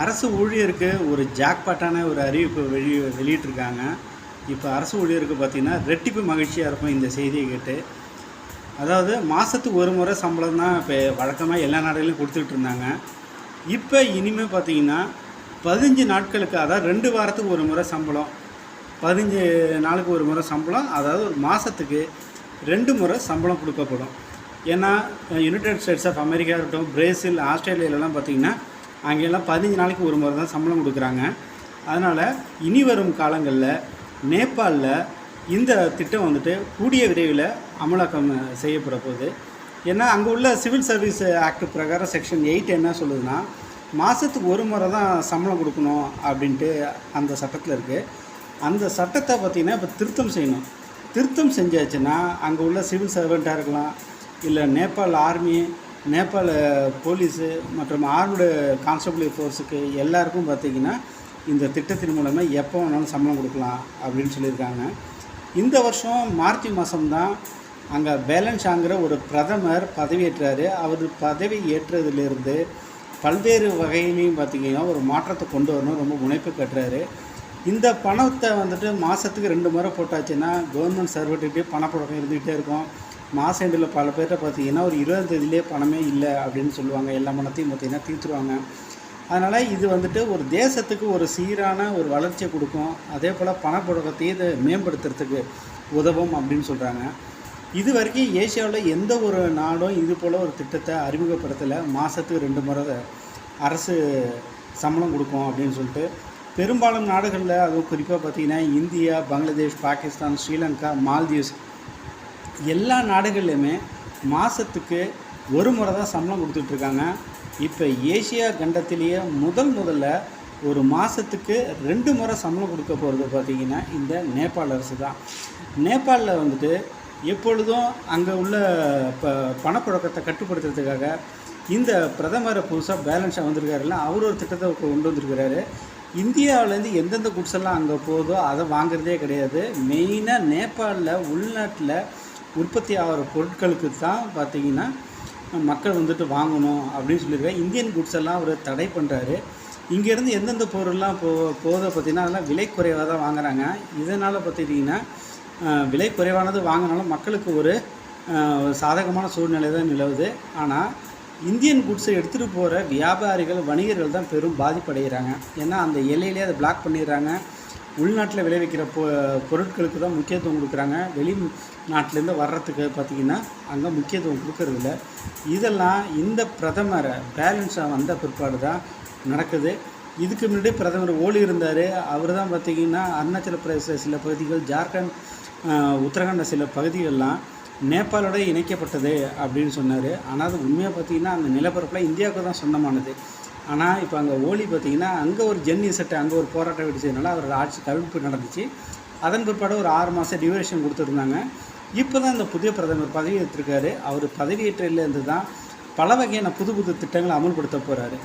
அரசு ஊழியருக்கு ஒரு ஜாக்பாட்டான ஒரு அறிவிப்பு வெளியிட்டிருக்காங்க. இப்போ அரசு ஊழியருக்கு பார்த்திங்கன்னா ரெட்டிப்பு மகிழ்ச்சியாக இருக்கும் இந்த செய்தியை கேட்டு. அதாவது மாதத்துக்கு ஒரு முறை சம்பளம் தான் இப்போ வழக்கமாக எல்லா நாடுகளிலும் கொடுத்துக்கிட்டு இருந்தாங்க. இப்போ இனிமேல் பார்த்திங்கன்னா 15 நாட்களுக்கு, அதாவது 2 வாரத்துக்கு ஒரு முறை சம்பளம், 15 நாளுக்கு ஒரு முறை சம்பளம், அதாவது ஒரு மாதத்துக்கு 2 முறை சம்பளம் கொடுக்கப்படும். ஏன்னா யுனைடெட் ஸ்டேட்ஸ் ஆஃப் அமெரிக்கா இருக்கட்டும், பிரேசில், ஆஸ்திரேலியாவிலலாம் பார்த்திங்கன்னா அங்கெல்லாம் 15 நாளைக்கு ஒரு முறை தான் சம்பளம் கொடுக்குறாங்க. அதனால் இனி வரும் காலங்களில் நேபாளில் இந்த திட்டம் வந்துட்டு கூடிய விரைவில் அமலாக்கம் செய்யப்பட போகுது. ஏன்னா அங்கே உள்ள சிவில் சர்வீஸ் ஆக்ட் பிரகாரம் செக்ஷன் 8 என்ன சொல்லுதுன்னா, மாதத்துக்கு ஒரு முறை தான் சம்பளம் கொடுக்கணும் அப்படின்ட்டு அந்த சட்டத்தில் இருக்குது. அந்த சட்டத்தை பார்த்திங்கன்னா இப்போ திருத்தம் செய்யணும். திருத்தம் செஞ்சாச்சுன்னா அங்கே உள்ள சிவில் சர்வெண்ட்டாக இருக்கலாம், இல்லை நேபாள் ஆர்மி, நேபாள் போலீஸு மற்றும் ஆர்மடு கான்ஸ்டபிள் ஃபோர்ஸுக்கு எல்லாருக்கும் பார்த்திங்கன்னா இந்த திட்டத்தின் மூலமாக எப்போ வேணாலும் சம்பளம் கொடுக்கலாம் அப்படின்னு சொல்லியிருக்காங்க. இந்த வருஷம் மார்ச் மாதம்தான் அங்கே பேலன்ஷாங்கிற ஒரு பிரதமர் பதவியேற்றார். அவர் பதவி ஏற்றதிலிருந்து பல்வேறு வகையிலையும் பார்த்திங்கன்னா ஒரு மாற்றத்தை கொண்டு வரணும் ரொம்ப முனைப்பு கட்டுறாரு. இந்த பணத்தை வந்துட்டு மாதத்துக்கு 2 முறை போட்டாச்சுன்னா கவர்மெண்ட் சர்வர்கிட்டே பணப்புழக்கம் இருந்துகிட்டே இருக்கும். மாத எண்டில் பல பேர்கிட்ட பார்த்திங்கன்னா ஒரு 20 தேதியிலே பணமே இல்லை அப்படின்னு சொல்லுவாங்க. எல்லா பணத்தையும் பார்த்திங்கன்னா தீர்த்துருவாங்க. அதனால் இது வந்துட்டு ஒரு தேசத்துக்கு ஒரு சீரான ஒரு வளர்ச்சியை கொடுக்கும். அதே போல் பணப்புழக்கத்தையும் இதை மேம்படுத்துறதுக்கு உதவும் அப்படின்னு சொல்கிறாங்க. இது வரைக்கும் ஏசியாவில் எந்த ஒரு நாடும் இது போல் ஒரு திட்டத்தை அறிமுகப்படுத்தலை. மாதத்துக்கு 2 முறை அரசு சம்பளம் கொடுக்கும் அப்படின்னு சொல்லிட்டு. பெரும்பாலும் நாடுகளில், அதுவும் குறிப்பாக பார்த்திங்கன்னா இந்தியா, பங்களாதேஷ், பாகிஸ்தான், ஸ்ரீலங்கா, மால்தீவ்ஸ் எல்லா நாடுகள்லையுமே மாதத்துக்கு ஒரு முறை தான் சம்பளம் கொடுத்துட்ருக்காங்க. இப்போ ஏசியா கண்டத்திலேயே முதல்ல ஒரு மாதத்துக்கு 2 முறை சம்பளம் கொடுக்க போகிறது பார்த்திங்கன்னா இந்த நேபாள் அரசு தான். நேபாளில் வந்துட்டு எப்பொழுதும் அங்கே உள்ள பணப்புழக்கத்தை கட்டுப்படுத்துறதுக்காக இந்த பிரதமரை புதுசாக பேலன்ஸாக வந்திருக்காருல்ல, அவர் ஒரு திட்டத்தை கொண்டு வந்திருக்கிறாரு. இந்தியாவிலேருந்து எந்தெந்த குட்ஸ் எல்லாம் அங்கே போதோ அதை வாங்குறதே கிடையாது. மெயினாக நேபாளில் உள்நாட்டில் உற்பத்தி ஆகிற பொருட்களுக்கு தான் பார்த்திங்கன்னா மக்கள் வந்துட்டு வாங்கணும் அப்படின்னு சொல்லியிருக்காரு. இந்தியன் குட்ஸ் எல்லாம் அவர் தடை பண்ணுறாரு. இங்கேருந்து எந்தெந்த பொருள்லாம் போதை பார்த்திங்கன்னா அதெல்லாம் விலை குறைவாக தான் வாங்குகிறாங்க. இதனால் பார்த்திங்கன்னா விலை குறைவானது வாங்கினாலும் மக்களுக்கு ஒரு சாதகமான சூழ்நிலை தான் நிலவுது. ஆனால் இந்தியன் குட்ஸை எடுத்துகிட்டு போகிற வியாபாரிகள், வணிகர்கள் தான் பெரும் பாதிப்படைகிறாங்க. ஏன்னா அந்த எல்லையிலே அதை பிளாக் பண்ணிடுறாங்க. உள்நாட்டில் விளைவிக்கிற பொருட்களுக்கு தான் முக்கியத்துவம் கொடுக்குறாங்க. வெளிநாட்டிலேருந்து வர்றதுக்கு பார்த்திங்கன்னா அங்கே முக்கியத்துவம் கொடுக்கறதில்ல. இதெல்லாம் இந்த பிரதமரை பேலன்ஸாக வந்த பிற்பாடு தான் நடக்குது. இதுக்கு முன்னாடி பிரதமர் ஓலி இருந்தார். அவர் தான் பார்த்திங்கன்னா அருணாச்சல பிரதேச சில பகுதிகள், ஜார்க்கண்ட், உத்தரகாண்ட சில பகுதிகளெலாம் நேபாளோட இணைக்கப்பட்டது அப்படின்னு சொன்னார். ஆனால் அது உண்மையாக பார்த்திங்கன்னா அந்த நிலப்பரப்பில் இந்தியாவுக்கு தான் சொந்தமானது. ஆனால் இப்போ அங்கே ஓலி பார்த்திங்கன்னா அங்கே ஒரு ஜென்னிசட்டை, அங்கே ஒரு போராட்டம் வெடிச்சதுனால அவர் ஆட்சி கவிழ்ப்பு நடந்துச்சு. அதன் பிற்பாடு ஒரு 6 மாதம் டியூரேஷன் கொடுத்துருந்தாங்க. இப்போ தான் இந்த புதிய பிரதமர் பதவி ஏற்றிருக்காரு. அவர் பதவியேற்றிலேருந்து தான் பல வகையான புது திட்டங்களை அமல்படுத்த போகிறாரு.